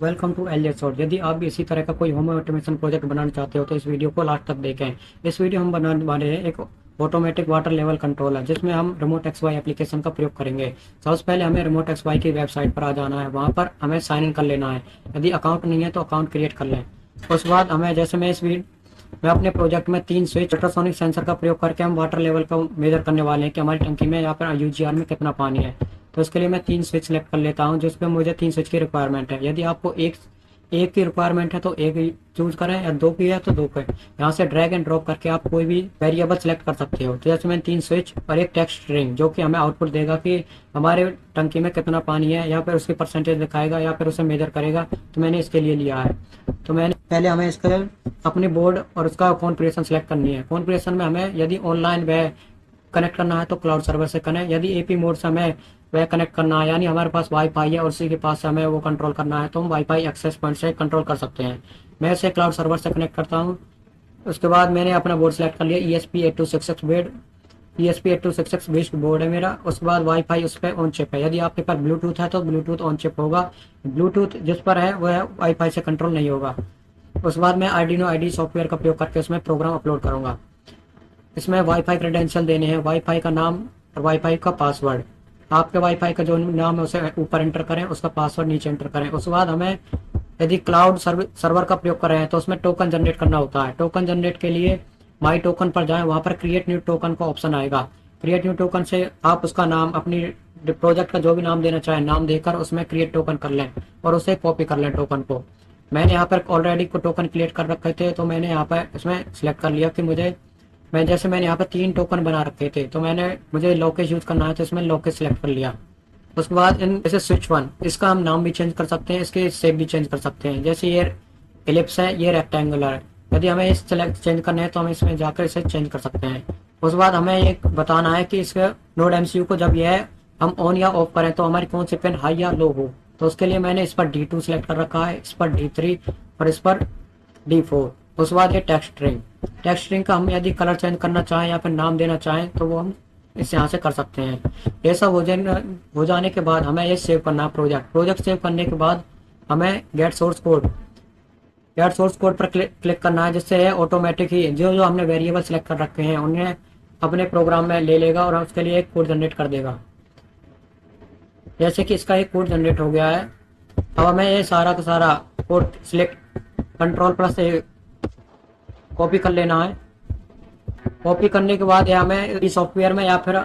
Welcome to L short. यदि आप भी इसी तरह का कोई होम ऑटोमेशन प्रोजेक्ट बनाना चाहते हो तो इस वीडियो को लास्ट तक देखें। इस वीडियो हम बनाने वाले हैं एक ऑटोमेटिक वाटर लेवल कंट्रोलर, जिसमें हम रिमोट एक्सवाई एप्लीकेशन का प्रयोग करेंगे। सबसे पहले हमें रिमोट एक्सवाई की वेबसाइट पर आ जाना है, वहाँ पर हमें साइन इन कर लेना है। यदि अकाउंट नहीं है तो अकाउंट क्रिएट कर लें। उसके बाद हमें जैसे मैं अपने प्रोजेक्ट में 3 स्विच अल्ट्रासोनिक सेंसर का प्रयोग करके हम वाटर लेवल को मेजर करने वाले हैं कि हमारी टंकी में यहाँ पर यूजीआर में कितना पानी है। तो इसके लिए मैं 3 स्विच सेलेक्ट कर लेता हूँ, जिसपे मुझे 3 स्विच की रिक्वायरमेंट है। यदि आपको एक एक की रिक्वायरमेंट है तो एक ही चूज करें, या 2 की है तो 2 पे। यहाँ से ड्रैग एंड ड्रॉप करके आप कोई भी वेरिएबल सेलेक्ट कर सकते हो। तो जैसे मैंने 3 स्विच और एक टेक्स्ट स्ट्रिंग, जो कि हमें आउटपुट देगा कि हमारे टंकी में कितना पानी है, या फिर उसकी परसेंटेज दिखाएगा या फिर उसे मेजर करेगा। तो मैंने इसके लिए लिया है। तो मैंने पहले हमें इसके अपनी बोर्ड और उसका कॉन्फ़िगरेशन सेलेक्ट करनी है। कॉन्फ़िगरेशन में हमें यदि ऑनलाइन वे कनेक्ट करना है तो क्लाउड सर्वर से कनेक्ट, यदि एपी मोड से हमें वह कनेक्ट करना है, यानी हमारे पास वाईफाई है और उसी के पास से हमें वो कंट्रोल करना है, तो हम वाईफाई एक्सेस पॉइंट से कंट्रोल कर सकते हैं। मैं इसे क्लाउड सर्वर से कनेक्ट करता हूँ। उसके बाद मैंने अपना बोर्ड सेलेक्ट कर लिया, ESP8266 bed, ESP8266 based board है मेरा। उसके बाद वाईफाई उस पर ऑन चिप है। यदि आपके पास ब्लूटूथ है तो ब्लूटूथ ऑन चिप होगा, ब्लूटूथ जिस पर है वह वाईफाई से कंट्रोल नहीं होगा। उसके बाद मैं आर्डिनो आईडी सॉफ्टवेयर का प्रयोग करके उसमें प्रोग्राम अपलोड करूंगा। इसमें वाईफाई क्रेडेंशियल देने हैं, वाईफाई का नाम और वाईफाई का पासवर्ड। आपके वाईफाई का जो नाम है उसे ऊपर एंटर करें, उसका पासवर्ड नीचे एंटर करें। उसके बाद हमें यदि क्लाउड सर्वर का प्रयोग कर रहे हैं तो उसमें टोकन जनरेट करना होता है। टोकन जनरेट के लिए माई टोकन पर जाएं, वहां पर क्रिएट न्यू टोकन का ऑप्शन आएगा। क्रिएट न्यू टोकन से आप उसका नाम, अपनी प्रोजेक्ट का जो भी नाम देना चाहें नाम देकर उसमें क्रिएट टोकन कर लें और उसे कॉपी कर लें टोकन को। मैंने यहाँ पर ऑलरेडी को टोकन क्रिएट कर रखे थे, तो मैंने यहाँ पर इसमें सिलेक्ट कर लिया कि मैंने यहाँ पे 3 टोकन बना रखे थे, तो मुझे लॉकेश यूज करना है, तो इसमें लॉकेश सिलेक्ट कर लिया। उसके बाद जैसे स्विच 1, इसका हम नाम भी चेंज कर सकते हैं, इसके शेप भी चेंज कर सकते हैं। जैसे ये एलिप्स है, ये रेक्टेंगुलर है। यदि हमें इस सेलेक्ट चेंज करना है तो हम इसमें जाकर इसे चेंज कर सकते हैं। उसके बाद हमें ये बताना है कि इसके नोड MCU को जब यह हम ऑन या ऑफ करें तो हमारी कौन सी पिन हाई या लो हो। तो उसके लिए मैंने इस पर D2 सेलेक्ट कर रखा है, इस पर D3 और इस पर D4। उसके बाद ये टेक्स्ट स्ट्रिंग का हम यदि कलर चेंज करना चाहें या फिर नाम देना चाहें तो वो हम इस यहाँ से कर सकते हैं। ये सब हो जाने के बाद हमें ये सेव करना है प्रोजेक्ट सेव करने के बाद हमें गेट सोर्स कोड पर क्लिक करना है, जिससे ये ऑटोमेटिक ही जो जो हमने वेरिएबल सेलेक्ट कर रखे हैं उन्हें अपने प्रोग्राम में ले लेगा और उसके लिए एक कोड जनरेट कर देगा। जैसे कि इसका एक कोड जनरेट हो गया है। अब हमें ये सारा का सारा कोड सिलेक्ट कंट्रोल+ से कॉपी कर लेना है। कॉपी करने के बाद हमें इस सॉफ्टवेयर में या फिर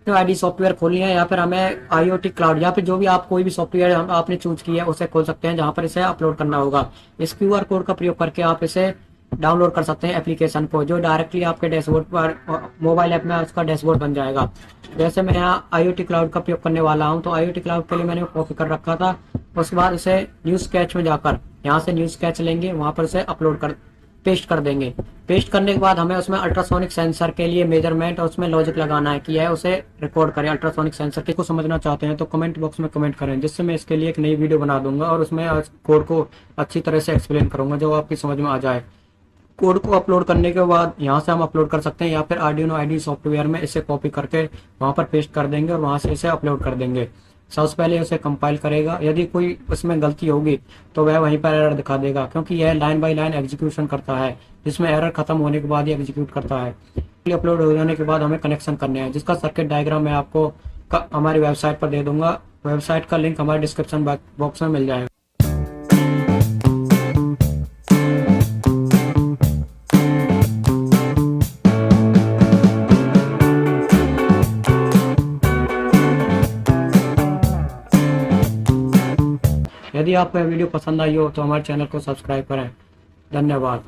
आईडी सॉफ्टवेयर खोलनी है, या फिर हमें IoT क्लाउड या फिर जो भी आप कोई भी सॉफ्टवेयर आपने चूज किया है उसे खोल सकते हैं, जहां पर इसे अपलोड करना होगा। इस QR कोड का प्रयोग करके आप इसे डाउनलोड कर सकते हैं एप्लीकेशन को, जो डायरेक्टली आपके डैशबोर्ड पर मोबाइल ऐप में उसका डैशबोर्ड बन जाएगा। जैसे मैं यहाँ IoT क्लाउड का प्रयोग करने वाला हूँ, तो IoT क्लाउड के लिए मैंने कॉपी कर रखा था। उसके बाद इसे न्यूज स्केच में जाकर यहाँ से न्यूज स्केच लेंगे, वहां पर इसे पेस्ट कर देंगे। पेस्ट करने के बाद हमें उसमें अल्ट्रासोनिक सेंसर के लिए मेजरमेंट और उसमें लॉजिक लगाना है कि यह उसे रिकॉर्ड करे अल्ट्रासोनिक सेंसर के। को समझना चाहते हैं तो कमेंट बॉक्स में कमेंट करें, जिससे मैं इसके लिए एक नई वीडियो बना दूंगा और उसमें कोड को अच्छी तरह से एक्सप्लेन करूंगा जो आपकी समझ में आ जाए। कोड को अपलोड करने के बाद यहाँ से हम अपलोड कर सकते हैं, या फिर आर्डिनो आईडी सॉफ्टवेयर में इसे कॉपी करके वहां पर पेस्ट कर देंगे और वहां से इसे अपलोड कर देंगे। सबसे पहले उसे कंपाइल करेगा, यदि कोई उसमें गलती होगी तो वह वहीं पर एरर दिखा देगा, क्योंकि यह लाइन बाय लाइन एग्जीक्यूशन करता है, जिसमें एरर खत्म होने के बाद ही एग्जीक्यूट करता है। अपलोड हो जाने के बाद हमें कनेक्शन करने हैं, जिसका सर्किट डायग्राम मैं आपको हमारी वेबसाइट पर दे दूंगा। वेबसाइट का लिंक हमारे डिस्क्रिप्शन बॉक्स में मिल जाएगा। यदि आपको यह वीडियो पसंद आई हो तो हमारे चैनल को सब्सक्राइब करें। धन्यवाद।